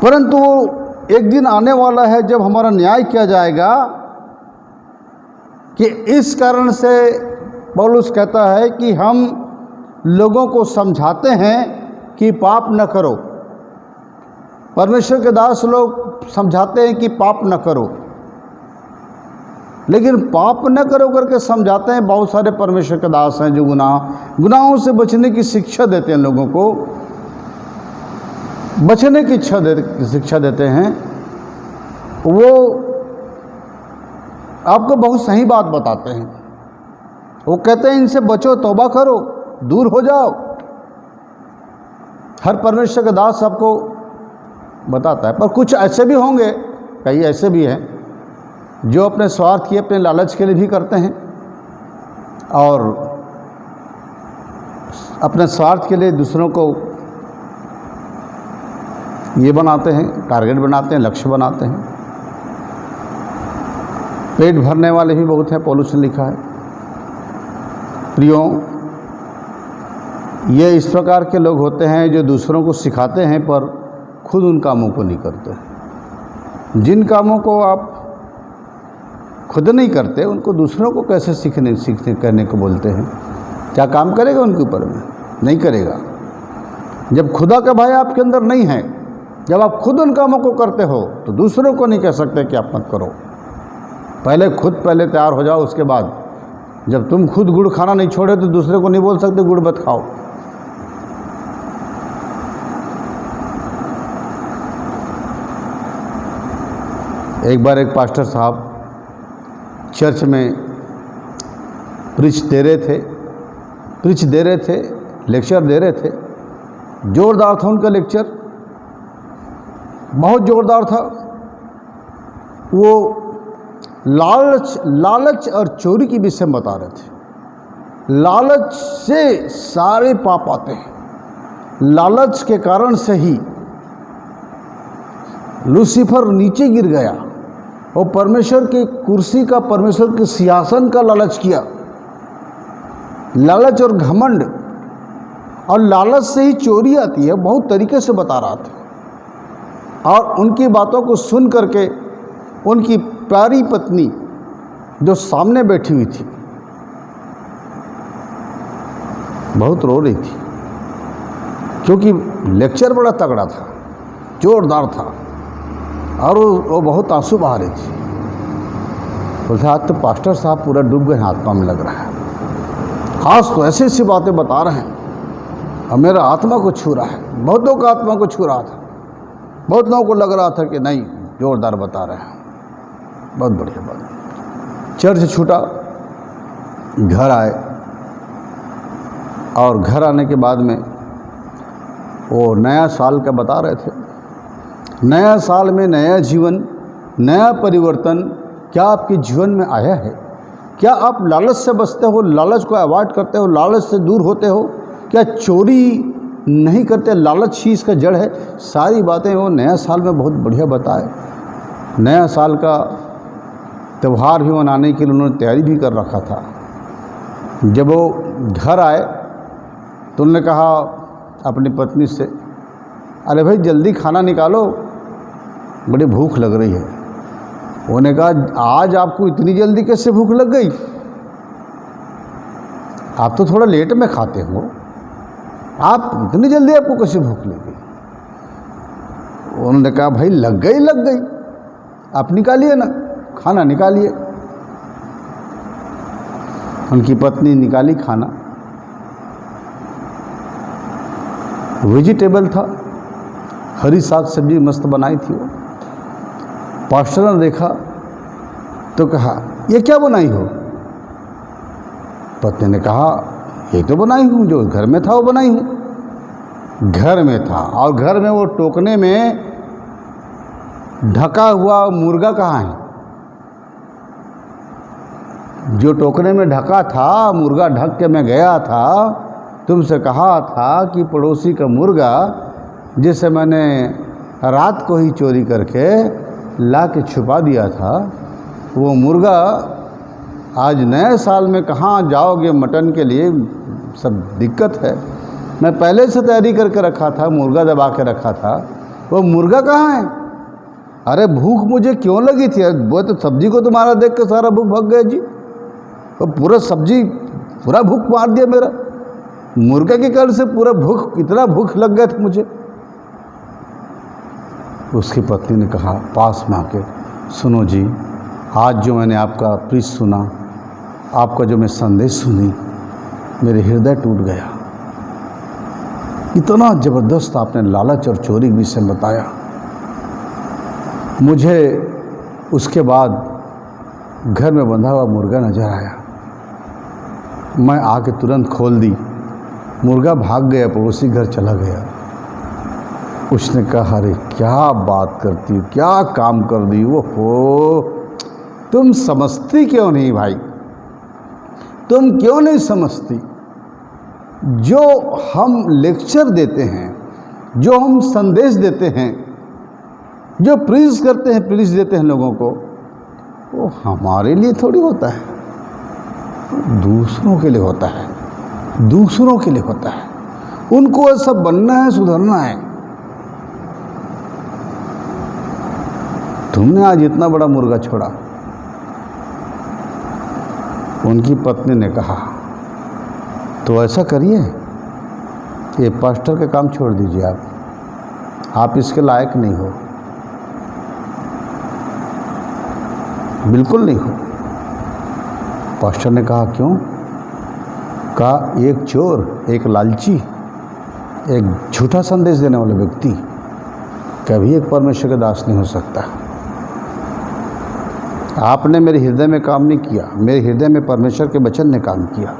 परंतु एक दिन आने वाला है जब हमारा न्याय किया जाएगा कि इस कारण से पौलुस कहता है कि हम लोगों को समझाते हैं कि पाप न करो। परमेश्वर के दास लोग समझाते हैं कि पाप न करो, लेकिन पाप न करो करके समझाते हैं। बहुत सारे परमेश्वर के दास हैं जो गुनाहों से बचने की शिक्षा देते हैं, लोगों को बचने की शिक्षा देते हैं। वो आपको बहुत सही बात बताते हैं। वो कहते हैं इनसे बचो, तौबा करो, दूर हो जाओ। हर परमेश्वर के दास आपको बताता है। पर कुछ ऐसे भी होंगे, कई ऐसे भी हैं जो अपने स्वार्थ के, अपने लालच के लिए भी करते हैं और अपने स्वार्थ के लिए दूसरों को ये बनाते हैं, टारगेट बनाते हैं, लक्ष्य बनाते हैं। पेट भरने वाले भी बहुत हैं, पौलुस ने लिखा है। प्रियो, ये इस प्रकार के लोग होते हैं जो दूसरों को सिखाते हैं पर खुद उन कामों को नहीं करते। जिन कामों को आप खुद नहीं करते उनको दूसरों को कैसे सीखने करने को बोलते हैं? क्या काम करेगा उनके ऊपर में? नहीं करेगा। जब खुदा का भय आपके अंदर नहीं है, जब आप खुद उन कामों को करते हो तो दूसरों को नहीं कह सकते कि आप मत करो। पहले तैयार हो जाओ, उसके बाद जब तुम खुद गुड़ खाना नहीं छोड़े तो दूसरे को नहीं बोल सकते गुड़ मत खाओ। एक बार एक पास्टर साहब चर्च में प्रीच दे रहे थे, लेक्चर दे रहे थे। जोरदार था उनका लेक्चर, बहुत जोरदार था। वो लालच और चोरी की विषय में बता रहे थे। लालच से सारे पाप आते हैं। लालच के कारण से ही लूसीफर नीचे गिर गया और परमेश्वर की कुर्सी का, परमेश्वर के सिंहासन का लालच किया। लालच और घमंड, और लालच से ही चोरी आती है। बहुत तरीके से बता रहा था और उनकी बातों को सुन करके उनकी प्यारी पत्नी जो सामने बैठी हुई थी बहुत रो रही थी, क्योंकि लेक्चर बड़ा तगड़ा था, जोरदार था और वो बहुत आंसू बहा रही थी। बोलते आज तो पास्टर साहब पूरा डूब गए, आत्मा में लग रहा है। आज तो ऐसी ऐसी बातें बता रहे हैं और मेरा आत्मा को छू रहा है। बहुत लोगों का आत्मा को छू रहा था, बहुत लोगों को लग रहा था कि नहीं, जोरदार बता रहे हैं, बहुत बढ़िया बात। चर्च छूटा, घर आए और घर आने के बाद में वो नया साल का बता रहे थे। नया साल में नया जीवन, नया परिवर्तन क्या आपके जीवन में आया है? क्या आप लालच से बचते हो, लालच को अवॉइड करते हो, लालच से दूर होते हो? क्या चोरी नहीं करते? लालच ही इसका जड़ है। सारी बातें वो नया साल में बहुत बढ़िया बताए। नया साल का त्यौहार भी मनाने के लिए उन्होंने तैयारी भी कर रखा था। जब वो घर आए तो उन्होंने कहा अपनी पत्नी से, अरे भाई जल्दी खाना निकालो, बड़ी भूख लग रही है। उन्होंने कहा आज आपको इतनी जल्दी कैसे भूख लग गई? आप तो थोड़ा लेट में खाते हो, आप इतनी जल्दी आपको कैसे भूख लग गई? उन्होंने कहा भाई लग गई, आप निकालिए ना, खाना निकालिए। उनकी पत्नी निकाली खाना, वेजिटेबल था, हरी साग सब्जी मस्त बनाई थी वो। पास्टर ने देखा तो कहा ये क्या बनाई हो? पत्नी ने कहा ये तो बनाई हूँ, जो घर में था वो बनाई हूँ। घर में था और घर में वो टोकने में ढका हुआ मुर्गा कहाँ है? जो टोकने में ढका था मुर्गा, ढक के मैं गया था, तुमसे कहा था कि पड़ोसी का मुर्गा जिसे मैंने रात को ही चोरी करके ला के छुपा दिया था, वो मुर्गा आज नए साल में कहाँ जाओगे मटन के लिए? सब दिक्कत है। मैं पहले से तैयारी करके रखा था, मुर्गा दबा के रखा था, वो मुर्गा कहाँ है? अरे भूख मुझे क्यों लगी थी? वो तो सब्जी को तुम्हारा देख के सारा भूख भाग गया जी। वो पूरा सब्जी पूरा भूख मार दिया मेरा। मुर्गा के कारण से पूरा भूख, इतना भूख लग गया था मुझे। उसकी पत्नी ने कहा पास में आके, सुनो जी, आज जो मैंने आपका प्रीच सुना, आपका जो मैं संदेश सुनी, मेरे हृदय टूट गया। इतना ज़बरदस्त आपने लालच और चोरी के विषय में बताया। मुझे उसके बाद घर में बंधा हुआ मुर्गा नजर आया। मैं आके तुरंत खोल दी, मुर्गा भाग गया, पड़ोसी घर चला गया। उसने कहा अरे क्या बात करती हो, क्या काम कर दी वो हो, तुम समझती क्यों नहीं भाई, तुम क्यों नहीं समझती? जो हम लेक्चर देते हैं, जो हम संदेश देते हैं, जो प्रीच करते हैं, प्रीच देते हैं लोगों को, वो हमारे लिए थोड़ी होता है, दूसरों के लिए होता है, दूसरों के लिए होता है। उनको ऐसा बनना है, सुधरना है। तुमने आज इतना बड़ा मुर्गा छोड़ा। उनकी पत्नी ने कहा तो ऐसा करिए, ये पास्टर का काम छोड़ दीजिए, आप इसके लायक नहीं हो, बिल्कुल नहीं हो। पास्टर ने कहा क्यों? कहा एक चोर, एक लालची, एक झूठा संदेश देने वाला व्यक्ति कभी एक परमेश्वर का दास नहीं हो सकता। आपने मेरे हृदय में काम नहीं किया, मेरे हृदय में परमेश्वर के वचन ने काम किया।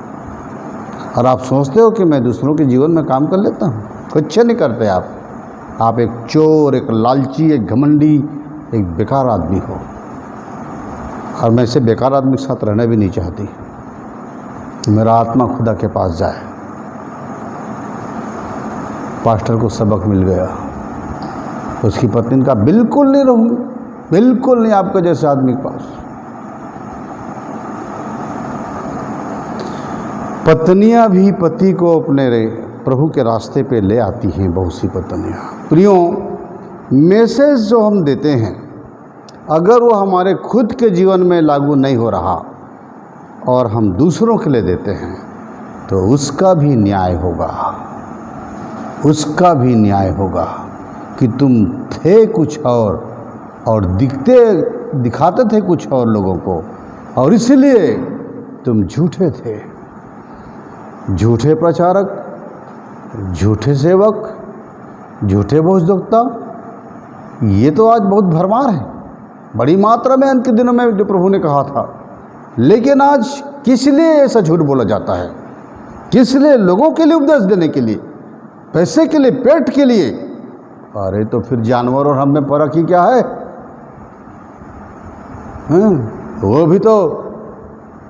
और आप सोचते हो कि मैं दूसरों के जीवन में काम कर लेता हूँ? कुछ नहीं करते आप एक चोर, एक लालची, एक घमंडी, एक बेकार आदमी हो। और मैं ऐसे बेकार आदमी के साथ रहना भी नहीं चाहती। मेरा आत्मा खुदा के पास जाए। पास्टर को सबक मिल गया। उसकी पत्नी ने कहा बिल्कुल नहीं रहूँगी, बिल्कुल नहीं आपके जैसे आदमी के पास। पत्नियां भी पति को अपने प्रभु के रास्ते पे ले आती हैं, बहुत सी पत्नियां। प्रियो, मैसेज जो हम देते हैं, अगर वो हमारे खुद के जीवन में लागू नहीं हो रहा और हम दूसरों के लिए देते हैं, तो उसका भी न्याय होगा, उसका भी न्याय होगा कि तुम थे कुछ और दिखाते थे कुछ और लोगों को, और इसलिए तुम झूठे थे। झूठे प्रचारक, झूठे सेवक, झूठे भविष्यवक्ता, ये तो आज बहुत भरमार है, बड़ी मात्रा में अंत के दिनों में जो प्रभु ने कहा था। लेकिन आज किस लिए ऐसा झूठ बोला जाता है? किस लिए? लोगों के लिए उपदेश देने के लिए, पैसे के लिए, पेट के लिए। अरे तो फिर जानवर और हम में फर्क ही क्या है? वो भी तो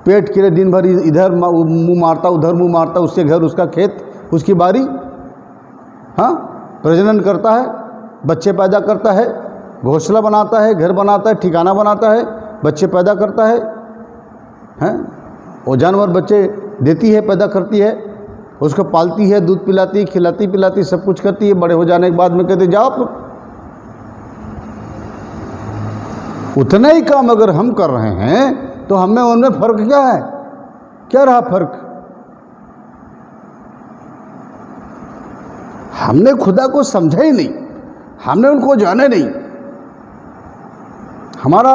पेट के लिए दिन भर इधर मुंह मारता, उधर मुंह मारता, उसके घर, उसका खेत, उसकी बारी, हाँ, प्रजनन करता है, बच्चे पैदा करता है, घोंसला बनाता है, घर बनाता है, ठिकाना बनाता है, बच्चे पैदा करता है, हैं? वो जानवर बच्चे देती है, पैदा करती है, उसको पालती है, दूध पिलाती, खिलाती पिलाती, सब कुछ करती है। बड़े हो जाने के बाद में कहते जाओ आप। उतना ही काम अगर हम कर रहे हैं तो हमें उनमें फर्क क्या है? क्या रहा फर्क? हमने खुदा को समझा ही नहीं, हमने उनको जाने नहीं, हमारा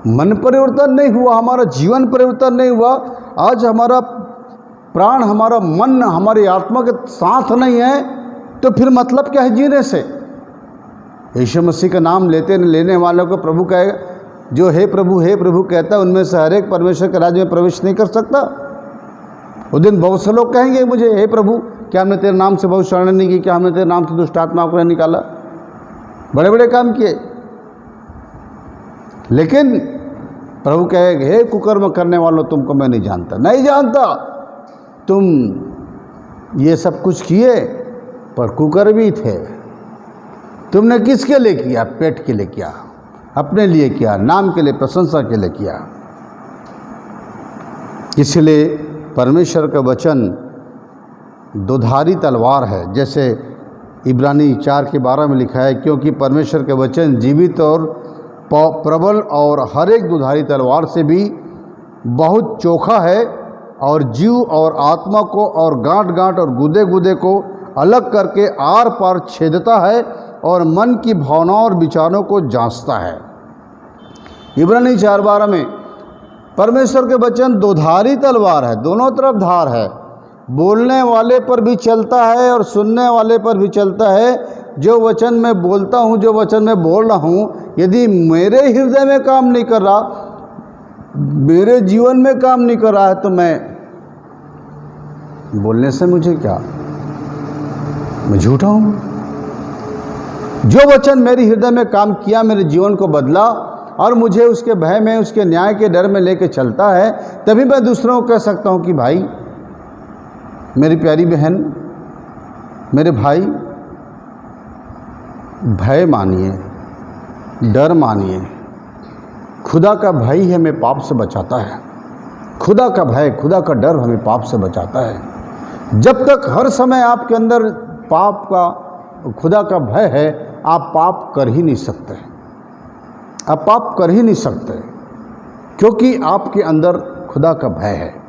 मन परिवर्तन नहीं हुआ, हमारा जीवन परिवर्तन नहीं हुआ। आज हमारा प्राण, हमारा मन, हमारी आत्मा के साथ नहीं है, तो फिर मतलब क्या है जीने से? यीशु मसीह का नाम लेने वालों को प्रभु कहेगा, जो हे प्रभु कहता है, उनमें से हर एक परमेश्वर के राज्य में प्रवेश नहीं कर सकता। उस दिन बहुत से लोग कहेंगे मुझे, हे प्रभु, क्या हमने तेरे नाम से भविष्यवाणी नहीं की? क्या हमने तेरे नाम से दुष्ट आत्मा को निकाला? बड़े बड़े काम किए। लेकिन प्रभु कहेगा, हे कुकर्म करने वालों, तुमको मैं नहीं जानता। नहीं जानता। तुम ये सब कुछ किए पर कुकर्मी थे। तुमने किसके लिए किया? पेट के लिए किया, अपने लिए किया, नाम के लिए, प्रशंसा के लिए किया। इसलिए परमेश्वर का वचन दोधारी तलवार है। जैसे इब्रानी 4:12 में लिखा है, क्योंकि परमेश्वर के वचन जीवित और प्रबल और हर एक दुधारी तलवार से भी बहुत चोखा है और जीव और आत्मा को और गांठ गांठ और गुदे गुदे को अलग करके आर पार छेदता है और मन की भावनाओं और विचारों को जांचता है। इब्रानी 4:12 में परमेश्वर के वचन दोधारी तलवार है, दोनों तरफ धार है, बोलने वाले पर भी चलता है और सुनने वाले पर भी चलता है। जो वचन मैं बोलता हूँ, जो वचन मैं बोल रहा हूँ, यदि मेरे हृदय में काम नहीं कर रहा, मेरे जीवन में काम नहीं कर रहा है, तो मैं बोलने से मुझे क्या, मैं झूठा हूँ। जो वचन मेरे हृदय में काम किया, मेरे जीवन को बदला और मुझे उसके भय में, उसके न्याय के डर में लेके चलता है, तभी मैं दूसरों को कह सकता हूँ कि भाई, मेरी प्यारी बहन, मेरे भाई, भय मानिए, डर मानिए। खुदा का भय ही हमें पाप से बचाता है। खुदा का भय, खुदा का डर हमें पाप से बचाता है। जब तक हर समय आपके अंदर पाप का, खुदा का भय है, आप पाप कर ही नहीं सकते। आप पाप कर ही नहीं सकते, क्योंकि आपके अंदर खुदा का भय है।